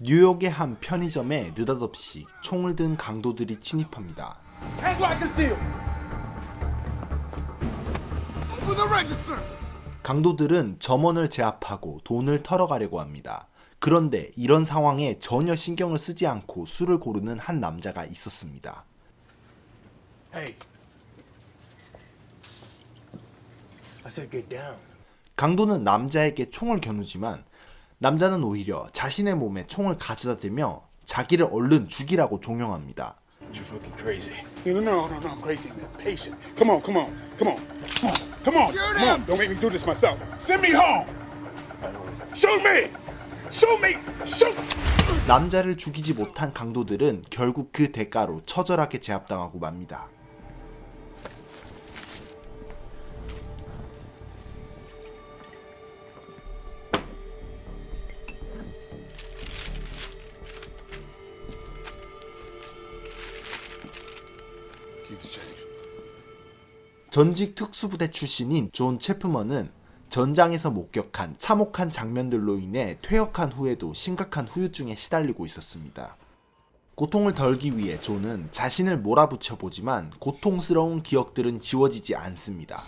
뉴욕의 한 편의점에 느닷없이 총을 든 강도들이 침입합니다. 강도들은 점원을 제압하고 돈을 털어가려고 합니다. 그런데 이런 상황에 전혀 신경을 쓰지 않고 술을 고르는 한 남자가 있었습니다. Hey. I said get down. 강도는 남자에게 총을 겨누지만 남자는 오히려 자신의 몸에 총을 가져다 대며 자기를 얼른 죽이라고 종용합니다. You're fucking crazy. No, I'm crazy, man. Patient. Come on. Come on. Don't make me do this myself. Send me home. Shoot me. Shoot. 남자를 죽이지 못한 강도들은 결국 그 대가로 처절하게 제압당하고 맙니다. 전직 특수부대 출신인 존 체프먼은 전장에서 목격한 참혹한 장면들로 인해 퇴역한 후에도 심각한 후유증에 시달리고 있었습니다. 고통을 덜기 위해 존은 자신을 몰아붙여 보지만 고통스러운 기억들은 지워지지 않습니다.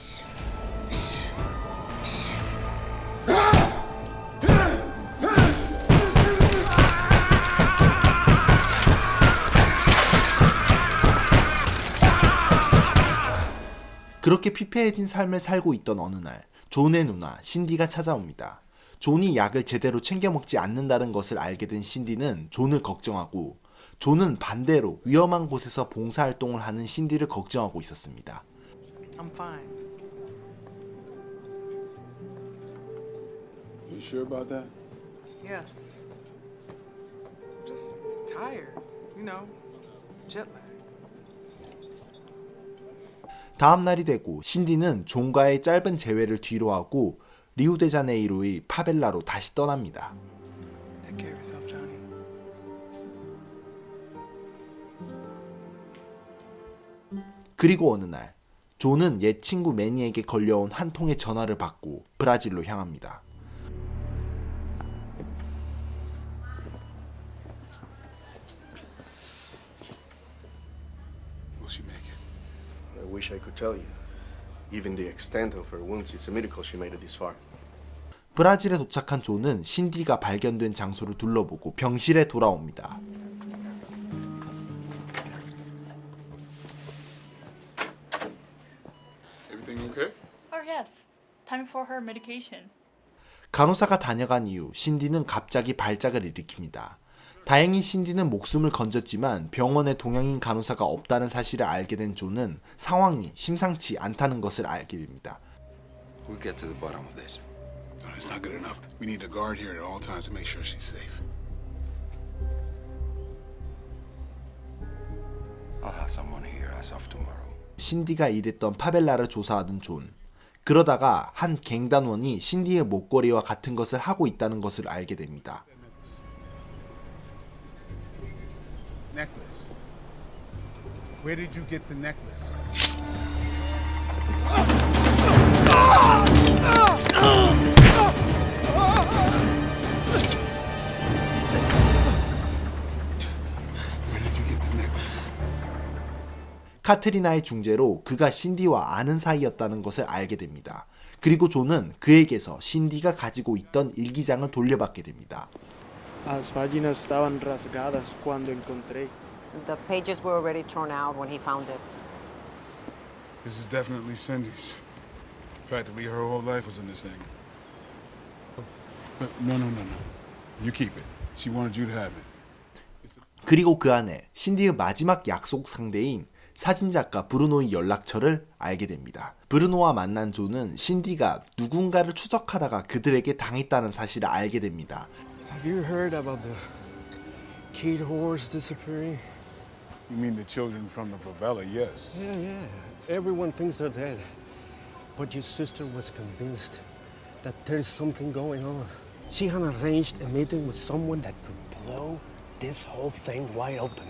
그렇게 피폐해진 삶을 살고 있던 어느 날 존의 누나 신디가 찾아옵니다. 존이 약을 제대로 챙겨 먹지 않는다는 것을 알게 된 신디는 존을 걱정하고 존은 반대로 위험한 곳에서 봉사활동을 하는 신디를 걱정하고 있었습니다. I'm fine. You sure about that? Yes. Just tired, you know, jet lag. 다음 날이 되고 신디는 존과의 짧은 재회를 뒤로하고 리우데자네이루의 파벨라로 다시 떠납니다. Take care of yourself, Johnny. 그리고 어느 날 존은 옛 친구 매니에게 걸려온 한 통의 전화를 받고 브라질로 향합니다. Will she make it? I wish I could tell you. Even the extent of her wounds, it's a miracle she made it this far. 브라질에 도착한 존은 신디가 발견된 장소를 둘러보고 병실에 돌아옵니다. Everything okay? Oh, yes. Time for her medication. 간호사가 다녀간 이후 신디는 갑자기 발작을 일으킵니다. 다행히 신디는 목숨을 건졌지만 병원에 동양인 간호사가 없다는 사실을 알게 된 존은 상황이 심상치 않다는 것을 알게 됩니다. We'll get to the bottom of this. No, it's not good enough. We need a guard here at all times to make sure she's safe. I'll have someone here as of tomorrow. 신디가 일했던 파벨라를 조사하던 존. 그러다가 한 갱단원이 신디의 목걸이와 같은 것을 하고 있다는 것을 알게 됩니다. Necklace. Where did you get the necklace? Where did you get the necklace? 카트리나의 중재로 그가 신디와 아는 사이였다는 것을 알게 됩니다. 그리고 존은 그에게서 신디가 가지고 있던 일기장을 돌려받게 됩니다. Las páginas estaban rasgadas cuando encontré. The pages were already torn out when he found it. This is definitely Cindy's. Practically her whole life was in this thing. But no. You keep it. She wanted you to have it. 그리고 그 안에 신디의 마지막 약속 상대인 사진작가 브루노의 연락처를 알게 됩니다. 브루노와 만난 존은 신디가 누군가를 추적하다가 그들에게 당했다는 사실을 알게 됩니다. Have you heard about the kid horse disappearing? You mean the children from the favela? Yes. Yeah. Everyone thinks they're dead. But your sister was convinced that there's something going on. She had arranged a meeting with someone that could blow this whole thing wide open.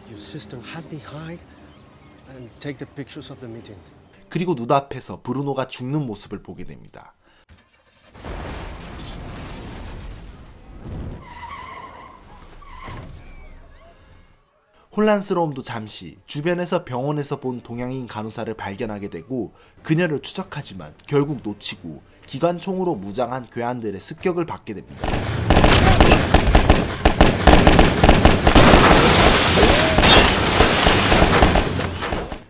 Your sister had me hide and take the pictures of the meeting. 그리고 눈앞에서 브루노가 죽는 모습을 보게 됩니다. 혼란스러움도 잠시 주변에서 병원에서 본 동양인 간호사를 발견하게 되고 그녀를 추적하지만 결국 놓치고 기관총으로 무장한 괴한들의 습격을 받게 됩니다.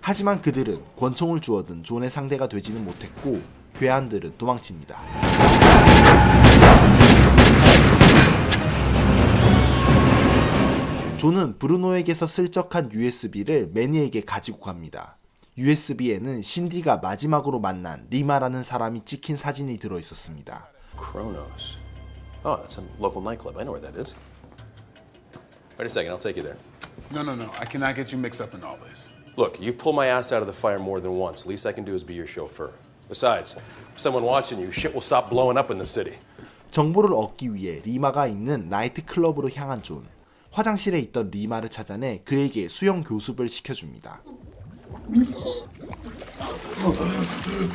하지만 그들은 권총을 주워든 존의 상대가 되지는 못했고 괴한들은 도망칩니다. 존은 브루노에게서 슬쩍한 USB를 매니에게 가지고 갑니다. USB에는 신디가 마지막으로 만난 리마라는 사람이 찍힌 사진이 들어있었습니다. Kronos. Oh, that's a local nightclub. I know where that is. Wait a second, I'll take you there. No. I cannot get you mixed up in all this. Look, you've pulled my ass out of the fire more than once. The least I can do is be your chauffeur. Besides, with someone watching you, shit will stop blowing up in the city. 정보를 얻기 위해 리마가 있는 나이트클럽으로 향한 존. 화장실에 있던 리마를 찾아내 그에게 수영 교습을 시켜줍니다.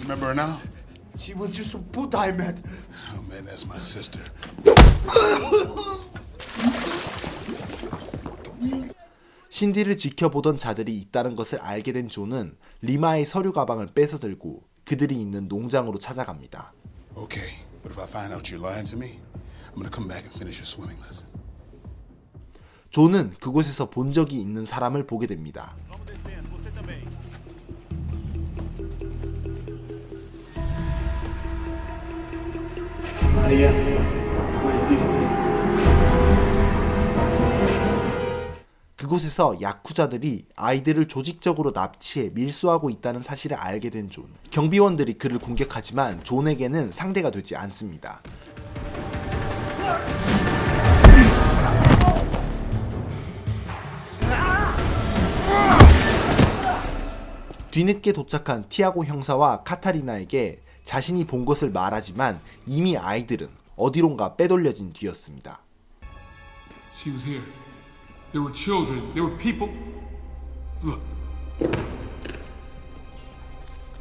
Remember her now? She was just a puta I met. Oh man, that's my sister. 신디를 지켜보던 자들이 있다는 것을 알게 된 존은 리마의 서류 가방을 뺏어들고 그들이 있는 농장으로 찾아갑니다. Okay, but if I find out you're lying to me, I'm gonna come back and finish your swimming lesson. 존은 그곳에서 본 적이 있는 사람을 보게 됩니다. 그곳에서 야쿠자들이 아이들을 조직적으로 납치해 밀수하고 있다는 사실을 알게 된 존. 경비원들이 그를 공격하지만 존에게는 상대가 되지 않습니다. 뒤늦게 도착한 티아고 형사와 카타리나에게 자신이 본 것을 말하지만 이미 아이들은 어디론가 빼돌려진 뒤였습니다. She was here. There were children. There were people. Look.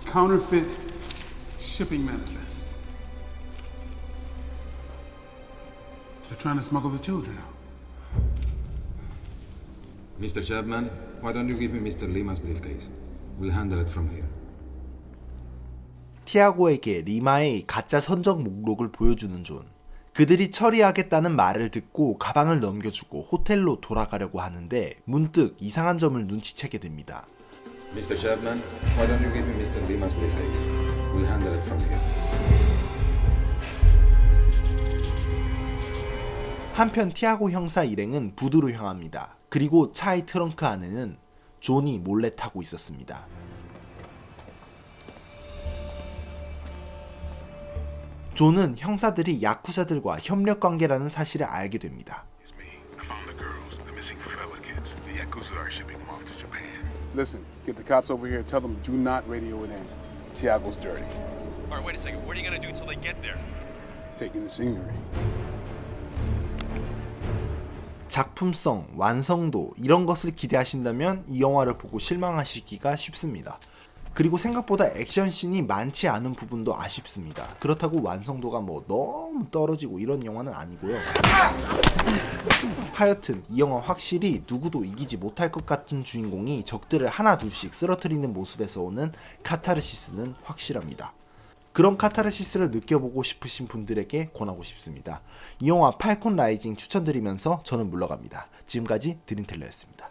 Counterfeit shipping manifests. They're trying to smuggle the children out. Mr. Chapman, why don't you give me Mr. Lima's briefcase? We'll handle it from here. 티아고에게 리마의 가짜 선적 목록을 보여주는 존. 그들이 처리하겠다는 말을 듣고 가방을 넘겨주고 호텔로 돌아가려고 하는데 문득 이상한 점을 눈치채게 됩니다. Mr. Chapman, why don't you give me Mr. Lima's briefcase? We'll handle it from here. 한편 티아고 형사 일행은 부두로 향합니다. 그리고 차의 트렁크 안에는 존이 몰래 타고 있었습니다. 존은 형사들이 야쿠자들과 협력 관계라는 사실을 알게 됩니다. Listen, get the cops over here. Tell them do not radio it in. Tiago's dirty. All right, wait a second. What are you gonna do until they get there? Taking the scenery. 작품성, 완성도 이런 것을 기대하신다면 이 영화를 보고 실망하시기가 쉽습니다. 그리고 생각보다 액션씬이 많지 않은 부분도 아쉽습니다. 그렇다고 완성도가 뭐 너무 떨어지고 이런 영화는 아니고요. 하여튼 이 영화 확실히 누구도 이기지 못할 것 같은 주인공이 적들을 하나 둘씩 쓰러뜨리는 모습에서 오는 카타르시스는 확실합니다. 그런 카타르시스를 느껴보고 싶으신 분들에게 권하고 싶습니다. 이 영화 팔콘 라이징 추천드리면서 저는 물러갑니다. 지금까지 드림텔러였습니다.